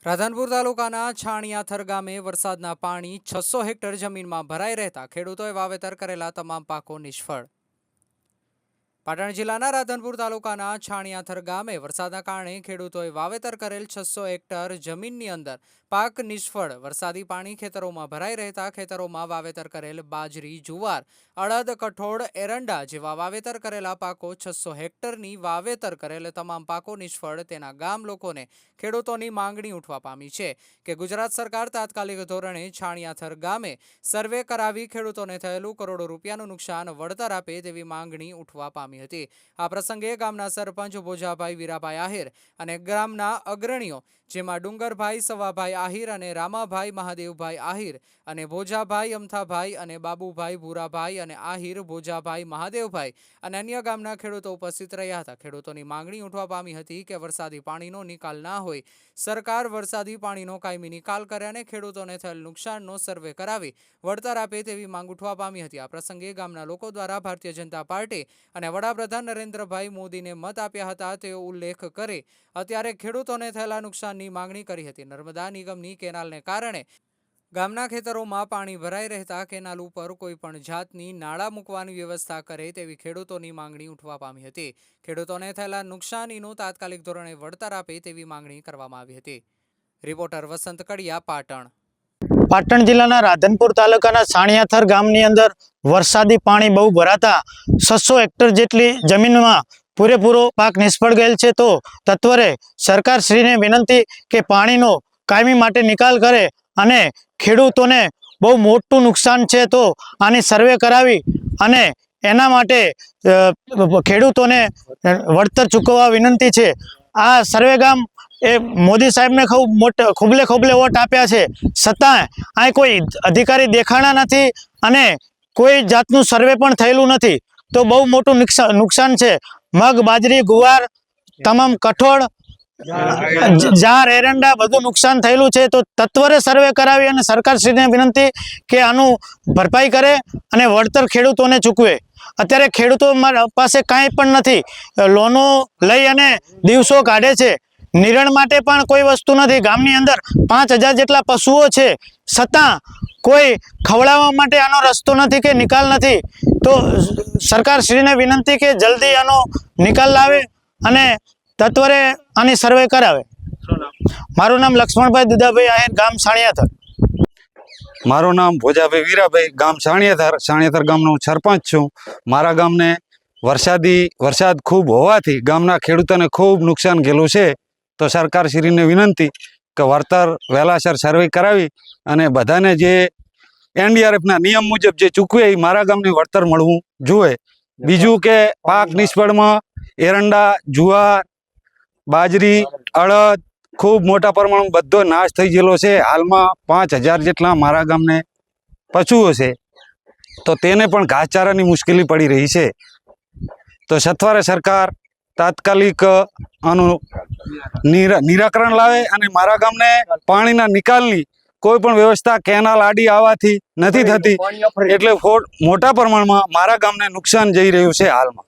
રાધનપુર તાલુકાના છાણિયાથર ગામે વરસાદના પાણી 600 હેક્ટર જમીનમાં ભરાઈ રહેતા ખેડૂતોએ વાવેતર કરેલા તમામ પાકો નિષ્ફળ। પાટણ જિલ્લાના રાધનપુર તાલુકાના છાણિયાથર ગામે વરસાદના કારણે ખેડૂતોએ વાવેતર કરેલ 600 હેક્ટર જમીનની અંદર પાક નિષ્ફળ। વરસાદી પાણી ખેતરોમાં ભરાઈ રહેતા ખેતરોમાં વાવેતર કરેલ બાજરી, જુવાર, અડદ, કઠોળ, એરંડા જેવા વાવેતર કરેલા પાકો 600 હેક્ટરની વાવેતર કરેલ તમામ પાકો નિષ્ફળ। તેના ગામ લોકોને ખેડૂતોની માંગણી ઉઠવા પામી છે કે ગુજરાત સરકાર તાત્કાલિક ધોરણે છાણિયાથર ગામે સર્વે કરાવી ખેડૂતોને થયેલું કરોડો રૂપિયાનું નુકસાન વળતર આપે તેવી માંગણી ઉઠવા પામી હતી। આ પ્રસંગે ગામના સરપંચ ભોજાભાઈ વીરાભાઈ આહિર અને ગામના અગ્રણીઓ જેમાં ડુંગરભાઈ સવાભાઈ આહિર અને રામાભાઈ મહાદેવભાઈ આહિર અને ભોજાભાઈ અમથાભાઈ અને બાબુભાઈ ભૂરાભાઈ અને આહિર ભોજાભાઈ મહાદેવભાઈ અને અન્ય ગામના ખેડૂતો ઉપસ્થિત રહ્યા હતા। ખેડૂતોની માંગણી ઉઠવા પામી હતી કે વરસાદી પાણીનો નિકાલ ના હોય, સરકાર વરસાદી પાણીનો કાયમી નિકાલ કરે અને ખેડૂતોને થયેલ નુકસાનનો સર્વે કરાવી વળતર આપે તેવી માંગ ઉઠવા પામી હતી। આ પ્રસંગે ગામના લોકો દ્વારા ભારતીય જનતા પાર્ટી અને વડાપ્રધાન નરેન્દ્રભાઈ મોદીને મત આપ્યા હતા તેવો ઉલ્લેખ કરી અત્યારે ખેડૂતોને થયેલા નુકસાનની માંગણી કરી હતી। નર્મદા નિગમની કેનાલને કારણે ગામના ખેતરોમાં પાણી ભરાઈ રહેતા કેનાલ ઉપર કોઈ પણ જાતની નાળા મૂકવાની વ્યવસ્થા કરે તેવી ખેડૂતોની માંગણી ઉઠવા પામી હતી। ખેડૂતોને થયેલા નુકસાનીનું તાત્કાલિક ધોરણે વળતર આપે તેવી માંગણી કરવામાં આવી હતી। રિપોર્ટર વસંત કડિયા, પાટણ। પાટણ જિલ્લાના રાધનપુર તાલુકાના છાણિયાથર ગામની અંદર વરસાદી પાણી બહુ ભરાતા 600 હેક્ટર જેટલી જમીનમાં પૂરેપૂરો પાક નિષ્ફળ ગયેલ છે। તો તત્વરે સરકારશ્રીને વિનંતી કે પાણીનો કાયમી માટે નિકાલ કરે અને ખેડૂતોને બહુ મોટું નુકસાન છે તો આની સર્વે કરાવી અને એના માટે ખેડૂતોને વળતર ચૂકવવા વિનંતી છે। આ સર્વે ગામ એ મોદી સાહેબને ખોબલે વોટ આપ્યા છે, છતાં અહીં કોઈ અધિકારી દેખાણા નથી અને કોઈ જાતનું સર્વે પણ થયેલું નથી। તો બહુ મોટું નુકસાન છે। મગ, બાજરી, ગુવાર, તમામ કઠોળ, જાર, એરંડા બધું નુકસાન થયેલું છે। તો તત્વરે સર્વે કરાવી અને સરકારશ્રીને વિનંતી કે આનું ભરપાઈ કરે અને વળતર ખેડૂતોને ચૂકવે। અત્યારે ખેડૂતો પાસે કાંઈ પણ નથી, લોનો લઈ અને દિવસો કાઢે છે, નિરણ માટે પણ કોઈ વસ્તુ નથી। ગામની અંદર 5000 જેટલા પશુઓ છે, છતાં કોઈ ખવડાવવા માટે આનો રસ્તો નથી કે નિકાલ નથી। તો સરકારશ્રીને વિનંતી કે જલ્દી આનો નિકાલ લાવે અને તત્વરે આની સર્વે કરાવે। મારું નામ લક્ષ્મણભાઈ દુદાભાઈ આહિર, ગામ છાણિયાથર। મારું નામ ભોજાભાઈ વીરાભાઈ, ગામ છાણિયાથર ગામનો સરપંચ છું। મારા ગામને વરસાદ ખૂબ હોવાથી ગામના ખેડૂતોને ખૂબ નુકસાન ગયેલું છે। તો સરકારશ્રીને વિનંતી કે વળતર વહેલાસર સર્વે કરાવી અને બધાને જે એનડીઆરએફના નિયમ મુજબ જે ચૂકવે એ મારા ગામને વળતર મળવું જોઈએ। બીજું કે પાક નિષ્ફળમાં એરંડા, જુવાર, બાજરી, અડદ ખૂબ મોટા પ્રમાણમાં બધો નાશ થઈ ગયેલો છે। હાલમાં 5000 જેટલા મારા ગામને પશુઓ છે, તો તેને પણ ઘાસચારાની મુશ્કેલી પડી રહી છે। તો સત્વરે સરકાર તાત્કાલિક આનું નિરાકરણ લાવે અને મારા ગામને પાણીના નિકાલની કોઈ પણ વ્યવસ્થા કેનાલ આડી આવવાથી નથી થતી, એટલે મોટા પ્રમાણમાં મારા ગામને નુકસાન જઈ રહ્યું છે હાલમાં।